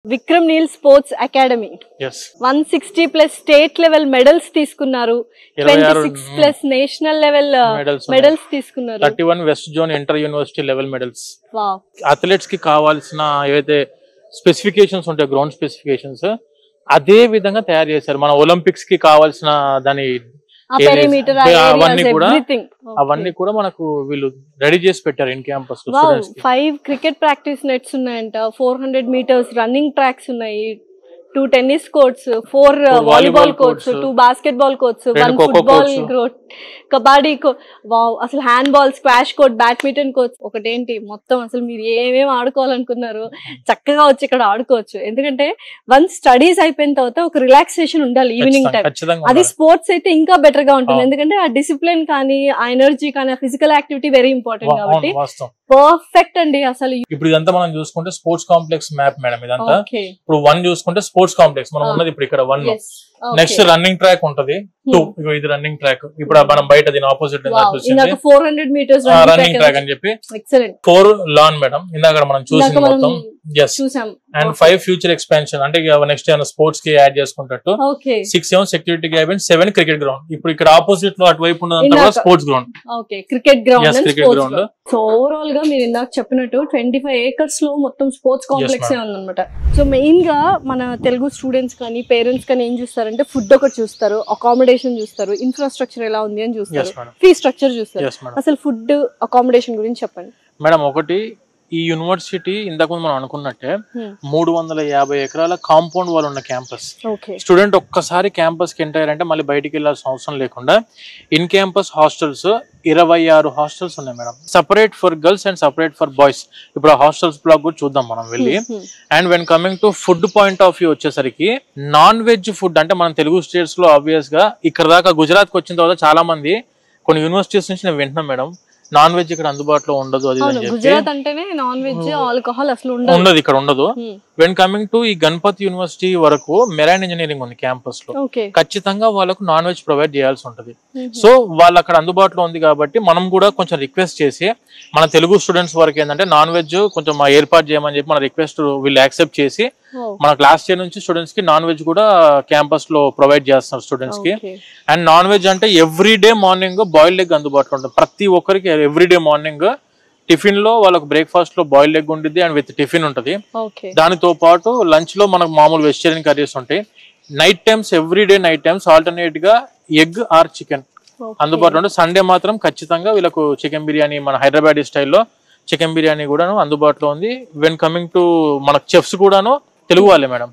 Vikram Neel sports academy. 160 plus state level medals తీసుకున్నారు. 26 plus national level medals తీసుకున్నారు. 31 west zone inter university level medals. Athletes కి కావాల్సిన ఏవైతే specifications ఉంటాయి, గ్రౌండ్ స్పెసిఫికేషన్స్, అదే విధంగా తయారు చేశారు. మన ఒలింపిక్స్ కి కావాల్సిన దాని అవన్నీ కూడా మనకు వీళ్ళు రెడీ చేసి పెట్టారు in campus. 5 cricket practice nets ఉన్నాయంట, 400 మీటర్స్ రన్నింగ్ ట్రాక్స్ ఉన్నాయి, 2 tennis courts, 4 volleyball courts, 2 basketball courts, 1 football court, kabaddi court, అసలు handball, squash court, badminton court. ఒకటేంటి మొత్తం అసలు మీరు ఏమేమి ఆడుకోవాలనుకున్నారు చక్కగా వచ్చి ఇక్కడ ఆడుకోవచ్చు. ఎందుకంటే వన్స్ స్టడీస్ అయిపోయిన తర్వాత ఒక రిలాక్సేషన్ ఉండాలి ఈవినింగ్ టైం. అది స్పోర్ట్స్ అయితే ఇంకా బెటర్ గా ఉంటుంది, ఎందుకంటే ఆ డిసిప్లిన్ కానీ, ఆ ఎనర్జీ కానీ, ఆ ఫిజికల్ యాక్టివిటీ వెరీ ఇంపార్టెంట్ కాబట్టి పర్ఫెక్ట్ అండి. అసలు ఇప్పుడు ఇదంతా మనం చూసుకుంటే స్పోర్ట్స్ కాంప్లెక్స్ మ్యాప్ మేడం ఇదంతా. ఇప్పుడు 1 చూసుకుంటే స్పోర్ట్స్ కాంప్లెక్స్ మనం ఉన్నది ఇప్పుడు ఇక్కడ 1. నెక్స్ట్ రన్నింగ్ ట్రాక్ ఉంటది 2. ఇది రన్నింగ్ ట్రాక్. ఇప్పుడు మనం బయట దీని ఆపోజిట్ 400 మీటర్స్ రన్నింగ్ ట్రాక్ అని చెప్పి 4 లాన్ మేడం ఇందాక మనం చూసింది మొత్తం. అండ్ 5 ఫ్యూచర్ ఎక్స్పాన్షన్, అంటే నెక్స్ట్ ఏమైనా స్పోర్ట్స్ కి యాడ్ చేసుకుంటట్టు. 6 ఏమో సెక్యూరిటీ క్యాబిన్, 7 క్రికెట్ గ్రౌండ్. ఇప్పుడు ఇక్కడ ఆపోజిట్ లో అటువైపు ఉన్నదంతా sports ground, cricket ground. So overall గా మీరు ఇందాక చెప్పినట్టు 25 acres లో మొత్తం స్పోర్ట్స్ కాంప్లెక్స్ ఉందన్నమాట. సో మెయిన్ గా మన తెలుగు స్టూడెంట్స్ కానీ పేరెంట్స్ కానీ ఏం చూస్తారంటే ఫుడ్ ఒకటి చూస్తారు, అకామిడేషన్ చూస్తారు, ఇన్ఫ్రాస్ట్రక్చర్ ఎలా ఉంది అని చూస్తారు, ఫీ స్ట్రక్చర్ చూస్తారు. అసలు ఫుడ్ అకామిడేషన్ గురించి చెప్పండి మేడం. ఒకటి, ఈ యూనివర్సిటీ ఇంతకుముందు మనం అనుకున్నట్టే 350 ఎకరాల కాంపౌండ్ వాల్ ఉన్న క్యాంపస్. స్టూడెంట్ ఒక్కసారి క్యాంపస్ కి ఎంటర్ అయ్యారంటే మళ్ళీ బయటికి వెళ్ళాల్సిన అవసరం లేకుండా ఇన్ క్యాంపస్ హాస్టల్స్ 26 హాస్టల్స్ ఉన్నాయి madam. Separate for girls and separate for boys. ఇప్పుడు ఆ హాస్టల్స్ బ్లాక్ కూడా చూద్దాం మనం వెళ్ళి. And when coming to food point of view వచ్చేసరికి నాన్ వెజ్ ఫుడ్, అంటే మనం తెలుగు స్టేట్స్ లో ఆబ్వియస్ గా ఇక్కడ దాకా గుజరాత్ కి వచ్చిన తర్వాత చాలా మంది కొన్ని యూనివర్సిటీస్ నుంచి నేను వింటున్నాను మేడం, నాన్ వెజ్ ఇక్కడ అందుబాటులో ఉండదు అది ఉండదు, ఇక్కడ ఉండదు. వెన్ కమింగ్ టు ఈ గణపతి యూనివర్సిటీ వరకు మెరైన్ ఇంజనీరింగ్ ఉంది క్యాంపస్ లో, ఖచ్చితంగా వాళ్ళకు నాన్ వెజ్ ప్రొవైడ్ చేయాల్సి ఉంటది. సో వాళ్ళు అక్కడ అందుబాటులో ఉంది కాబట్టి మనం కూడా కొంచెం రిక్వెస్ట్ చేసి మన తెలుగు స్టూడెంట్స్ వరకు ఏంటంటే నాన్ వెజ్ కొంచెం ఏర్పాటు చేయమని చెప్పి మన రిక్వెస్ట్ వీళ్ళు యాక్సెప్ట్ చేసి మన క్లాస్ ఇయర్ నుంచి స్టూడెంట్స్ కి నాన్ వెజ్ కూడా క్యాంపస్ లో ప్రొవైడ్ చేస్తున్నారు స్టూడెంట్స్ కి. అండ్ నాన్ వెజ్ అంటే every day morning boiled egg అందుబాటులో ఉంటుంది ప్రతి ఒక్కరికి. ఎవ్రీ డే మార్నింగ్ టిఫిన్ లో వాళ్ళకి బ్రేక్ఫాస్ట్ లో బాయిల్డ్ ఎగ్ ఉంటుంది అండ్ విత్ టిఫిన్ ఉంటుంది. దానితో పాటు లంచ్ లో మనకు మామూలు వెజిటేరియన్ కర్రీస్ ఉంటాయి. Night times every day night times alternate గా ఎగ్ ఆర్ చికెన్ అందుబాటులో ఉంటుంది. సండే మాత్రం ఖచ్చితంగా వీళ్ళకు చికెన్ బిర్యానీ, మన హైదరాబాదీ స్టైల్లో చికెన్ బిర్యానీ కూడా అందుబాటులో ఉంది. వెన్ కమింగ్ టు మన చెఫ్స్ కూడాను తెలుగు వాళ్ళే మేడం.